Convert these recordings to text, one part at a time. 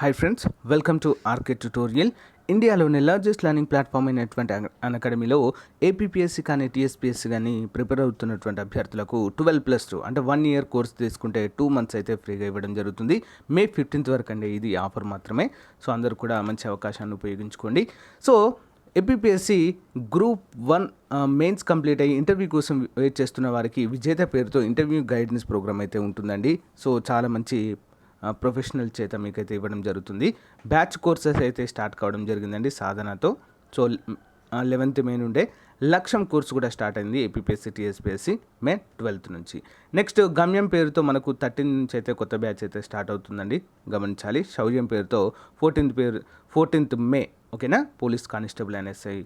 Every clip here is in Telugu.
Hi friends, welcome to RK tutorial. ఇండియాలోని లార్జెస్ట్ లెర్నింగ్ ప్లాట్ఫామ్ అయినటువంటి అకాడమీలో ఏపీపీఎస్సీ కానీ టీఎస్పీఎస్సీ కానీ ప్రిపేర్ అవుతున్నటువంటి అభ్యర్థులకు 12+2 అంటే 1 ఇయర్ కోర్స్ తీసుకుంటే 2 మంత్స్ అయితే ఫ్రీగా ఇవ్వడం జరుగుతుంది. మే 15th వరకు అండి ఇది ఆఫర్ మాత్రమే. సో అందరూ కూడా మంచి అవకాశాన్ని ఉపయోగించుకోండి. So APPSC group 1 mains complete అయ్యి ఇంటర్వ్యూ కోసం వెయిట్ చేస్తున్న వారికి విజేత పేరుతో ఇంటర్వ్యూ గైడెన్స్ ప్రోగ్రామ్ అయితే ఉంటుందండి. సో చాలా మంచి ప్రొఫెషనల్ చేత మీకైతే ఇవ్వడం జరుగుతుంది. బ్యాచ్ కోర్సెస్ అయితే స్టార్ట్ కావడం జరిగిందండి సాధనతో. సో 11th మే నుండే లక్ష్యం కోర్సు కూడా స్టార్ట్ అయింది ఏపీపీఎస్సీ టీఎస్పీఎస్సీ మే 12th నుంచి. నెక్స్ట్ గమ్యం పేరుతో మనకు 13 నుంచి అయితే కొత్త బ్యాచ్ అయితే స్టార్ట్ అవుతుందండి, గమనించాలి. శౌర్యం పేరుతో 14th మే, ఓకేనా, police constable NSI.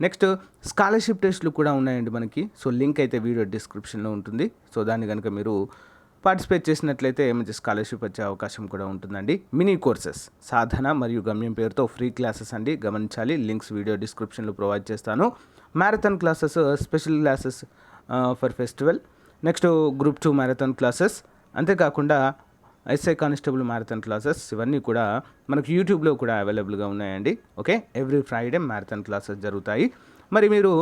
Next scholarship టెస్టులు కూడా ఉన్నాయండి మనకి. సో లింక్ అయితే వీడియో డిస్క్రిప్షన్లో ఉంటుంది. సో దాన్ని కనుక మీరు పార్టిసిపేట్ చేసినట్లయితే మంచి స్కాలర్షిప్ వచ్చే అవకాశం కూడా ఉంటుందండి. మినీ కోర్సెస్ సాధన మరియు గమ్యం పేరుతో ఫ్రీ క్లాసెస్ అండి, గమనించాలి. లింక్స్ వీడియో డిస్క్రిప్షన్లో ప్రొవైడ్ చేస్తాను. Marathon classes, special classes for festival. Next group 2 marathon classes, అంతేకాకుండా ఎస్ఐ కానిస్టేబుల్ మ్యారథాన్ క్లాసెస్, ఇవన్నీ కూడా మనకు యూట్యూబ్లో కూడా అవైలబుల్గా ఉన్నాయండి. Okay, every Friday marathon classes జరుగుతాయి. మరి మీరు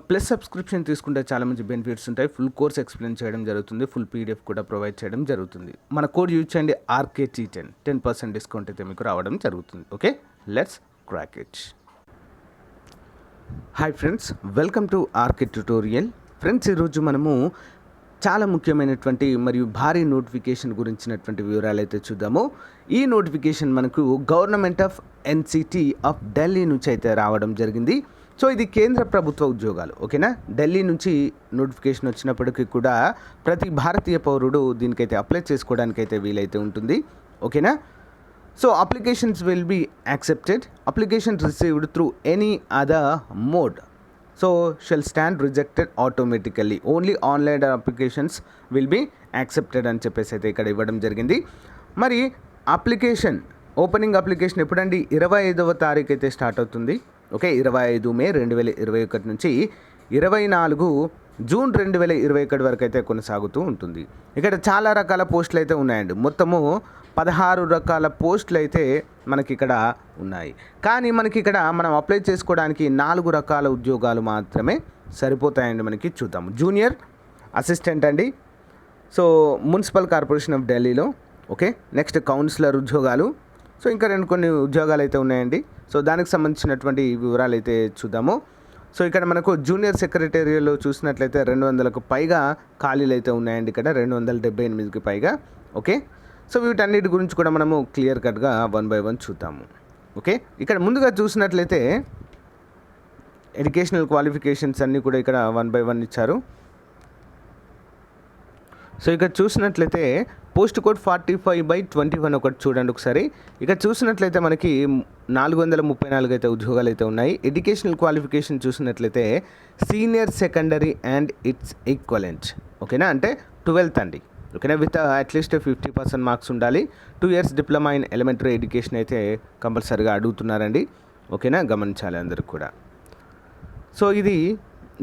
ప్లస్ సబ్స్క్రిప్షన్ తీసుకుంటే చాలా మంచి బెనిఫిట్స్ ఉంటాయి. ఫుల్ కోర్స్ ఎక్స్ప్లెయిన్ చేయడం జరుగుతుంది, ఫుల్ పీడిఎఫ్ కూడా ప్రొవైడ్ చేయడం జరుగుతుంది. మన కోడ్ యూజ్ చేయండి RKT10, 10% డిస్కౌంట్ అయితే మీకు రావడం జరుగుతుంది. Okay, let's crack it. Hi friends, welcome to RK tutorial. Friends, ఈరోజు మనము చాలా ముఖ్యమైనటువంటి మరియు భారీ నోటిఫికేషన్ గురించినటువంటి వివరాలు అయితే చూద్దాము. ఈ నోటిఫికేషన్ మనకు government of NCT of Delhi నుంచి అయితే రావడం జరిగింది. సో ఇది కేంద్ర ప్రభుత్వ ఉద్యోగాలు, ఓకేనా. ఢిల్లీ నుంచి నోటిఫికేషన్ వచ్చినప్పటికీ కూడా ప్రతి భారతీయ పౌరుడు దీనికైతే అప్లై చేసుకోవడానికైతే వీలైతే ఉంటుంది, ఓకేనా. So applications will be accepted. Application received through any other mode so shall stand rejected automatically. Only online applications will be accepted అని చెప్పేసి అయితే ఇక్కడ ఇవ్వడం జరిగింది. మరి అప్లికేషన్ ఓపెనింగ్ అప్లికేషన్ ఎప్పుడండి? 25వ తారీఖు అయితే స్టార్ట్ అవుతుంది. ఓకే, 25 మే 2021 నుంచి 24 జూన్ 2021 వరకు అయితే కొనసాగుతూ ఉంటుంది. ఇక్కడ చాలా రకాల పోస్టులు అయితే ఉన్నాయండి. మొత్తము 16 రకాల పోస్టులు అయితే మనకి ఇక్కడ ఉన్నాయి. కానీ మనకి ఇక్కడ మనం అప్లై చేసుకోవడానికి 4 రకాల ఉద్యోగాలు మాత్రమే సరిపోతాయండి. మనకి చూద్దాము. జూనియర్ అసిస్టెంట్ అండి, సో మున్సిపల్ కార్పొరేషన్ ఆఫ్ ఢిల్లీలో. ఓకే, నెక్స్ట్ కౌన్సిలర్ ఉద్యోగాలు. సో ఇంకా కొన్ని ఉద్యోగాలు అయితే ఉన్నాయండి. సో దానికి సంబంధించినటువంటి వివరాలు అయితే చూద్దాము. సో ఇక్కడ మనకు జూనియర్ సెక్రటేరియల్లో చూసినట్లయితే 200కు పైగా ఖాళీలు అయితే ఉన్నాయండి. ఇక్కడ 278కి పైగా. ఓకే, సో వీటన్నిటి గురించి కూడా మనము క్లియర్ కట్గా 1 by 1 చూద్దాము. ఓకే, ఇక్కడ ముందుగా చూసినట్లయితే ఎడ్యుకేషనల్ క్వాలిఫికేషన్స్ అన్నీ కూడా ఇక్కడ 1 by 1 ఇచ్చారు. సో ఇక్కడ చూసినట్లయితే పోస్ట్ కోడ్ 45/21 ఒకటి చూడండి ఒకసారి. ఇక్కడ చూసినట్లయితే మనకి 434 అయితే ఉద్యోగాలు అయితే ఉన్నాయి. ఎడ్యుకేషనల్ క్వాలిఫికేషన్ చూసినట్లయితే senior secondary and it's equivalent, ఓకేనా, అంటే 12th అండి, ఓకేనా, విత్ అట్లీస్ట్ 50% మార్క్స్ ఉండాలి. 2 years diploma in elementary education అయితే కంపల్సరీగా అడుగుతున్నారండి, ఓకేనా, గమనించాలి అందరికి కూడా. సో ఇది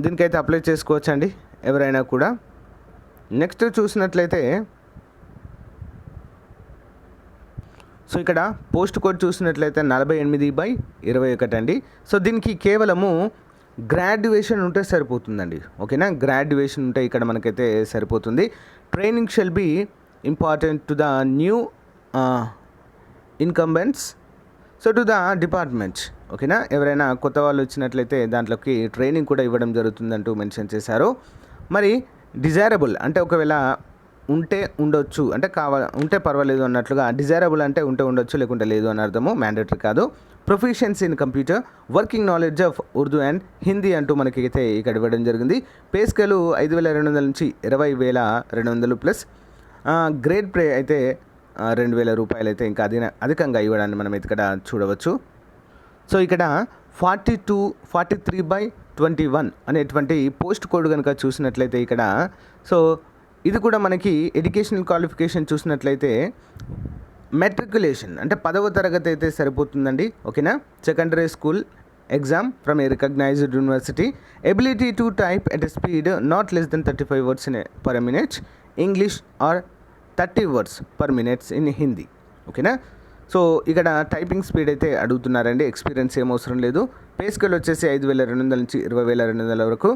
దీనికైతే అప్లై చేసుకోవచ్చండి ఎవరైనా కూడా. నెక్స్ట్ చూసినట్లయితే సో ఇక్కడ పోస్ట్ కోడ్ చూసినట్లయితే 48/21 అండి. సో దీనికి కేవలము గ్రాడ్యుయేషన్ ఉంటే సరిపోతుందండి, ఓకేనా. గ్రాడ్యుయేషన్ ఉంటే ఇక్కడ మనకైతే సరిపోతుంది. Training shall be important to the new incumbents so to the department, ఓకేనా. ఎవరైనా కొత్త వాళ్ళు వచ్చినట్లయితే దాంట్లోకి ట్రైనింగ్ కూడా ఇవ్వడం జరుగుతుందంటూ మెన్షన్ చేశారు. మరి డిజైరబుల్ అంటే ఒకవేళ ఉంటే ఉండొచ్చు, అంటే ఉంటే పర్వాలేదు అన్నట్లుగా. డిజైరబుల్ అంటే ఉంటే ఉండొచ్చు, లేకుంటే లేదు అని అర్థము, మ్యాండేటరీ కాదు. Proficiency in computer, working knowledge of Urdu and Hindi అంటూ మనకి అయితే ఇక్కడ ఇవ్వడం జరిగింది. పే స్కేలు 5,200 నుంచి 20,200 ప్లస్ గ్రేడ్ పే అయితే 2,000 రూపాయలు అయితే ఇంకా అధికంగా ఇవ్వడాన్ని మనం ఇక్కడ చూడవచ్చు. సో ఇక్కడ 43/21 అనేటువంటి పోస్ట్ కోడ్ కనుక చూసినట్లయితే ఇక్కడ సో ఇది కూడా మనకి ఎడ్యుకేషనల్ క్వాలిఫికేషన్ చూసినట్లయితే మెట్రికులేషన్ అంటే 10వ తరగతి అయితే సరిపోతుందండి, ఓకేనా. Secondary school exam from a recognised university. Ability to type at a speed not less than 35 words per minute English or 30 words per minute in Hindi, ఓకేనా. సో ఇక్కడ టైపింగ్ స్పీడ్ అయితే అడుగుతున్నారండి, ఎక్స్పీరియన్స్ ఏం అవసరం లేదు. పే స్కేల్ వచ్చేసి 5,200 నుంచి 20,200 వరకు,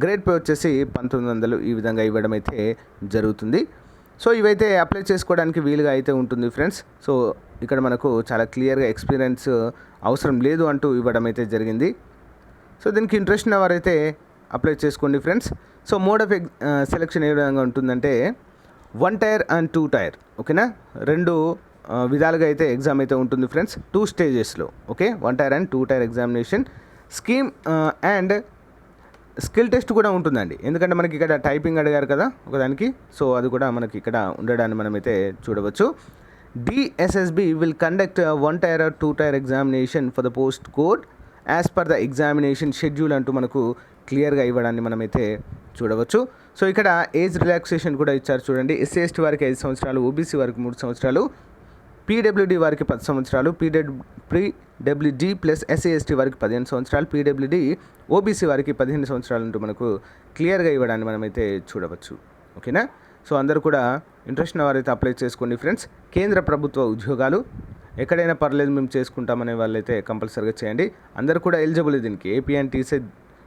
గ్రేడ్ పే వచ్చేసి 1,900 ఈ విధంగా ఇవ్వడం అయితే జరుగుతుంది. సో ఇవైతే అప్లై చేసుకోవడానికి వీలుగా అయితే ఉంటుంది ఫ్రెండ్స్. సో ఇక్కడ మనకు చాలా క్లియర్గా ఎక్స్పీరియన్స్ అవసరం లేదు అంటూ ఇవ్వడం అయితే జరిగింది. సో దీనికి ఇంట్రెస్ట్ ఉన్న వారైతే అప్లై చేసుకోండి friends. So mode of selection ఏ విధంగా ఉంటుందంటే 1 టైర్ అండ్ 2 టైర్, ఓకేనా, 2 విధాలుగా అయితే ఎగ్జామ్ అయితే ఉంటుంది ఫ్రెండ్స్, 2 స్టేజెస్లో. Okay, 1 tier and 2 tier examination scheme and skill test కూడా ఉంటుందండి. ఎందుకంటే మనకి ఇక్కడ టైపింగ్ అడిగారు కదా ఒకదానికి, సో అది కూడా మనకి ఇక్కడ ఉండడాన్ని మనమైతే చూడవచ్చు. DSSB will conduct 1 tier or 2 tier examination for the post code as per the examination schedule అంటూ మనకు క్లియర్గా ఇవ్వడాన్ని మనమైతే చూడవచ్చు. సో ఇక్కడ ఏజ్ రిలాక్సేషన్ కూడా ఇచ్చారు చూడండి. SC/ST వారికి 5 సంవత్సరాలు, OBC వారికి 3 సంవత్సరాలు, PWD వారికి 10 సంవత్సరాలు, PWD ప్లస్ SC/ST వారికి 15 సంవత్సరాలు, PWD OBC వారికి 15 సంవత్సరాలు అంటూ మనకు క్లియర్గా ఇవ్వడాన్ని మనమైతే చూడవచ్చు. ఓకేనా, సో అందరూ కూడా ఇంట్రెస్ట్ ఉన్న వారైతే అప్లై చేసుకోండి ఫ్రెండ్స్. కేంద్ర ప్రభుత్వ ఉద్యోగాలు ఎక్కడైనా పర్లేదు మేము చేసుకుంటామనే వాళ్ళైతే కంపల్సరీగా చేయండి. అందరూ కూడా ఎలిజిబుల్ దీనికి, AP అండ్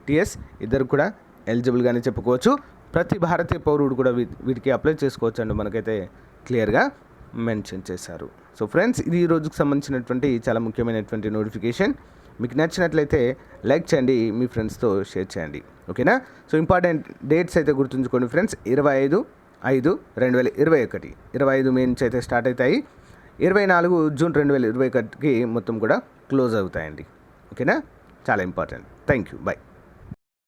TS ఇద్దరు కూడా ఎలిజిబుల్గానే చెప్పుకోవచ్చు. ప్రతి భారతీయ పౌరుడు కూడా వీటికి అప్లై చేసుకోవచ్చు అండి మనకైతే క్లియర్గా మెన్షన్ చేశారు. సో ఫ్రెండ్స్, ఇది ఈ రోజుకు సంబంధించినటువంటి చాలా ముఖ్యమైనటువంటి నోటిఫికేషన్. మీకు నచ్చినట్లయితే లైక్ చేయండి, మీ ఫ్రెండ్స్తో షేర్ చేయండి. ఓకేనా, సో ఇంపార్టెంట్ డేట్స్ అయితే గుర్తుంచుకోండి ఫ్రెండ్స్. 25/5/2021, 25 మే నుంచి అయితే స్టార్ట్ అవుతాయి. 24 జూన్ 2021కి మొత్తం కూడా క్లోజ్ అవుతాయండి. ఓకేనా, చాలా ఇంపార్టెంట్. Thank you, bye.